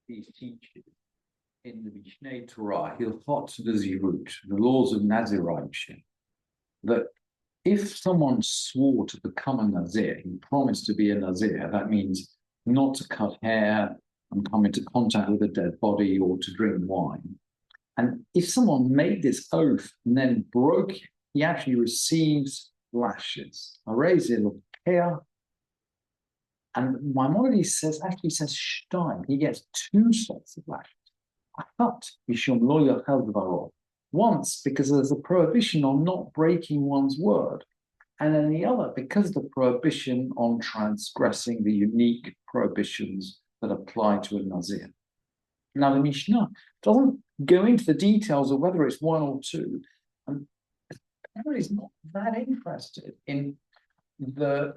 these teachers in the Mishnah Torah, Hilchot Nazirut, the laws of Nazirite, that if someone swore to become a Nazir, he promised to be a Nazir, that means not to cut hair and come into contact with a dead body or to drink wine. And if someone made this oath and then broke it, he actually receives lashes. And Maimonides actually says Stein. He gets 2 sets of lashes. Once, because there's a prohibition on not breaking one's word, and then the other, because of the prohibition on transgressing the unique prohibitions that apply to a Nazir. Now, the Mishnah doesn't go into the details of whether it's 1 or 2, and is not that interested in the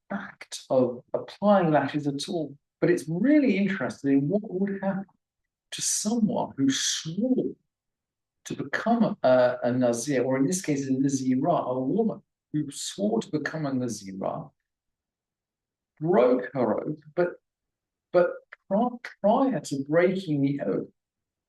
fact of applying lashes at all, but it's really interested in what would happen to someone who swore to become a Nazir, or in this case, a Nazirah, a woman who swore to become a Nazirah, broke her oath, but prior to breaking the oath,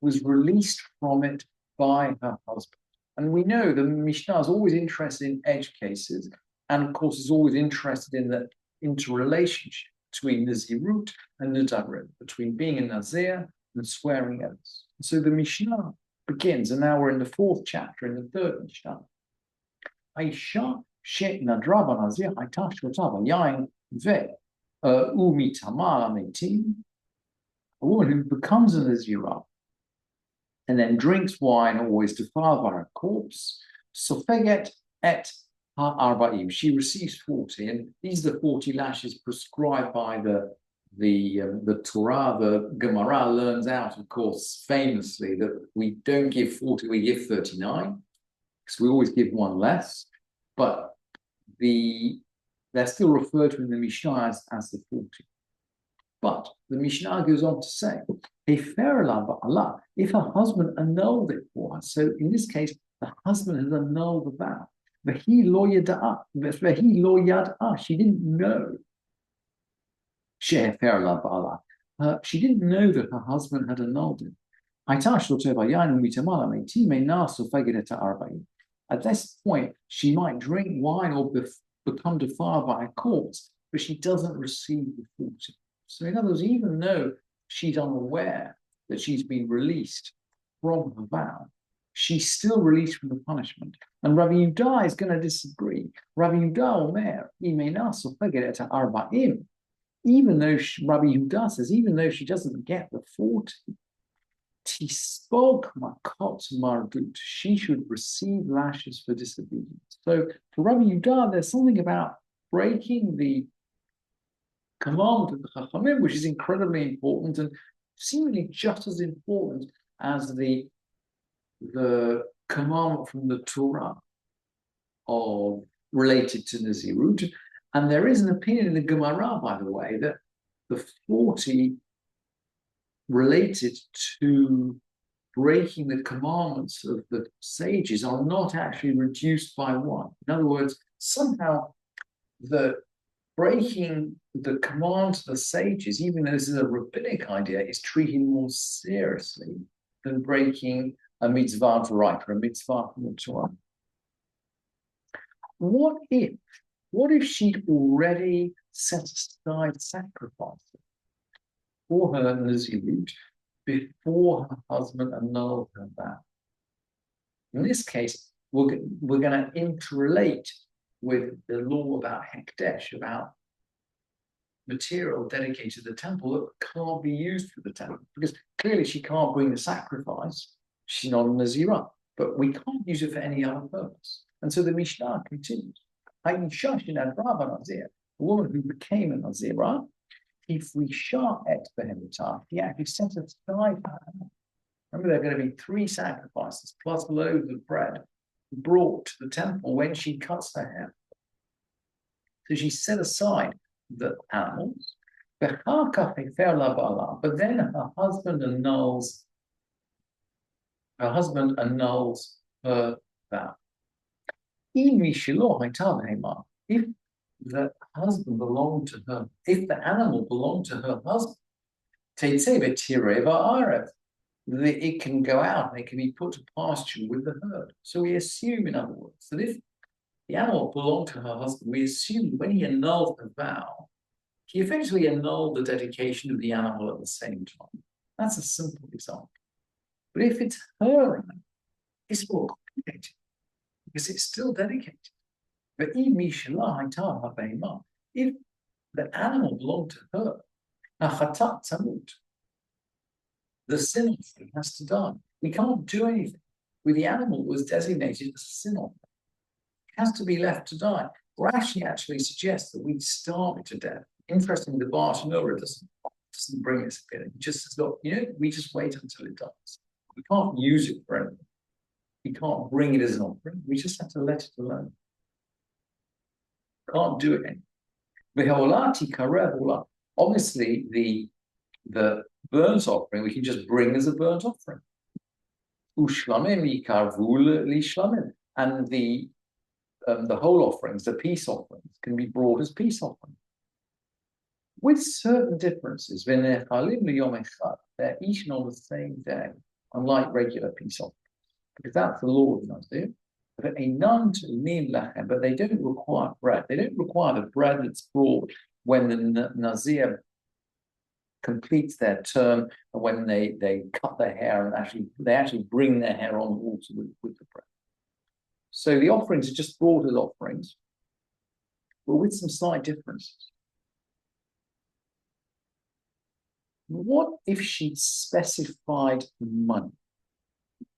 was released from it by her husband. And we know the Mishnah is always interested in edge cases, and of course is always interested in the interrelationship between Nazirut and Nadarim, between being a Nazir and swearing oaths. So the Mishnah begins, and now we're in the 4th chapter, in the 3rd Mishnah. Aisha she nadraba Nazir hayta shotava yain ve umitamar ametim. A woman who becomes a Nazirah and then drinks wine always defiled by a corpse, sofeget et ha'arba'im. She receives 40, and these are the 40 lashes prescribed by the Torah. The Gemara learns out, of course, famously, that we don't give 40, we give 39, because we always give one less, but they're still referred to in the Mishnah as the 40. But the Mishnah goes on to say, if her husband annulled it for her, so in this case, the husband has annulled the vow. She didn't know. She didn't know that her husband had annulled it. At this point, she might drink wine or become defiled by a corpse, but she doesn't receive the 40. So in other words, even though she's unaware that she's been released from her vow, she's still released from the punishment. And Rabbi Yehuda is going to disagree. Rabbi Yehuda Omer, even though Rabbi Yehuda says, even though she doesn't get the 40, Tispog makot mardut, she should receive lashes for disobedience. So for Rabbi Yehuda, there's something about breaking the commandment of the Chachamim, which is incredibly important and seemingly just as important as the commandment from the Torah of related to Nazirut. And there is an opinion in the Gemara, by the way, that the 40 related to breaking the commandments of the sages are not actually reduced by 1. In other words, somehow the breaking the command to the sages, even though this is a rabbinic idea, is treated more seriously than breaking a mitzvah to write or a mitzvah from the Torah. What if she'd already set aside sacrifices for her Nazirut before her husband annulled her vow? In this case, we're going to interrelate with the law about Hekdesh, about material dedicated to the temple that can't be used for the temple. Because clearly she can't bring the sacrifice. She's not a Nazirah, but we can't use it for any other purpose. And so the Mishnah continues. A woman who became a Nazirah, if we shot at Behemutah, he actually set aside her. Remember, there are going to be 3 sacrifices plus loaves of bread brought to the temple when she cuts her hair. So she set aside the animals, but then her husband annuls her vow. If the husband belonged to her, if the animal belonged to her husband, It can go out and it can be put to pasture with the herd. So we assume, in other words, that if the animal belonged to her husband, we assume when he annulled the vow, he effectively annulled the dedication of the animal at the same time. That's a simple example. But if it's her animal, it's more complicated because it's still dedicated. But if the animal belonged to her, the sin offering has to die. We can't do anything with the animal that was designated as a sin offering. It has to be left to die. Rashi actually suggests that we starve it to death. Interestingly, the Bartanura doesn't bring us in. It just says, look, we just wait until it dies. We can't use it for anything. We can't bring it as an offering. We just have to let it alone. Can't do it anymore. Obviously, the burnt offering we can just bring as a burnt offering. And the whole offerings, the peace offerings, can be brought as peace offerings. With certain differences, they're eaten on the same day, unlike regular peace offerings, because that's the law of Nazir. But they don't require bread. They don't require the bread that's brought when the Nazir completes their term and when they cut their hair and they actually bring their hair on the altar with the bread. So the offerings are just brought as offerings, but with some slight differences. What if she specified money?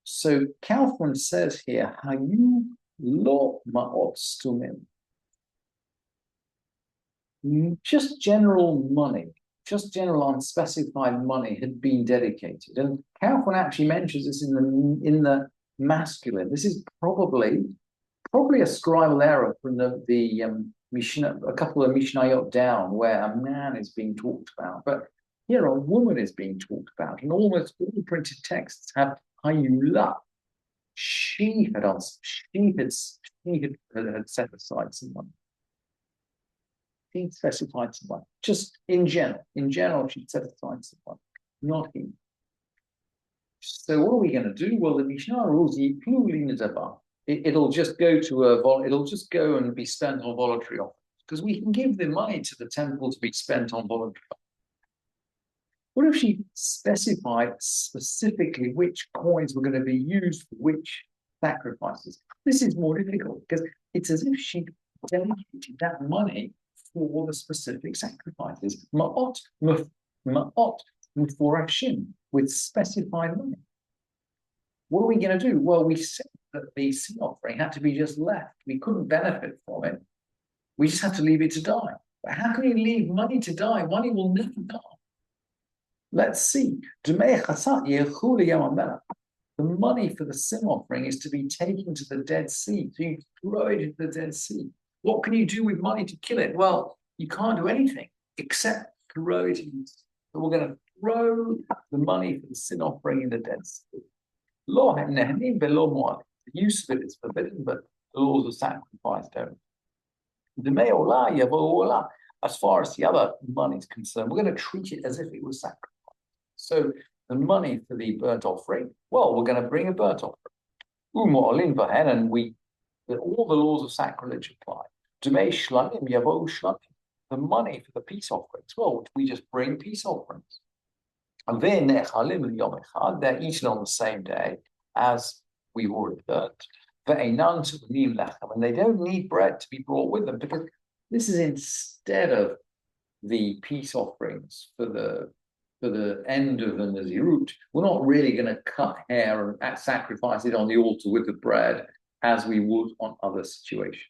So Kaufman says here, Hayu lo ma'ot stumim. Just general money, just general unspecified money had been dedicated. And Kaufman actually mentions this in the masculine. This is probably a scribal error from the Mishnah, a couple of Mishnayot down, where a man is being talked about. But here a woman is being talked about, and almost all printed texts have Hayula. She had set aside some money. He specified some money. Just in general. In general, she'd set aside some money, not he. So what are we going to do? Well, the Mishnah rules it'll just go and be spent on voluntary offerings, because we can give the money to the temple to be spent on voluntary offerings. What if she specified specifically which coins were going to be used for which sacrifices? This is more difficult because it's as if she dedicated that money for the specific sacrifices. Ma'ot mufurashim, with specified money. What are we going to do? Well, we said that the sin offering had to be just left. We couldn't benefit from it. We just had to leave it to die. But how can you leave money to die? Money will never die. Let's see. The money for the sin offering is to be taken to the Dead Sea. So you throw it into the Dead Sea. What can you do with money to kill it? Well, you can't do anything except throw it in. So we're going to throw the money for the sin offering in the Dead Sea. The use of it is forbidden, but the laws of sacrifice don't. As far as the other money is concerned, we're going to treat it as if it was sacrifice. So the money for the burnt offering, well, we're going to bring a burnt offering. And all the laws of sacrilege apply. The money for the peace offerings, well, we just bring peace offerings. And then they're eaten on the same day as we've already burnt. And they don't need bread to be brought with them, because this is instead of the peace offerings for the end of the Nazirut. We're not really going to cut hair and sacrifice it on the altar with the bread as we would on other situations.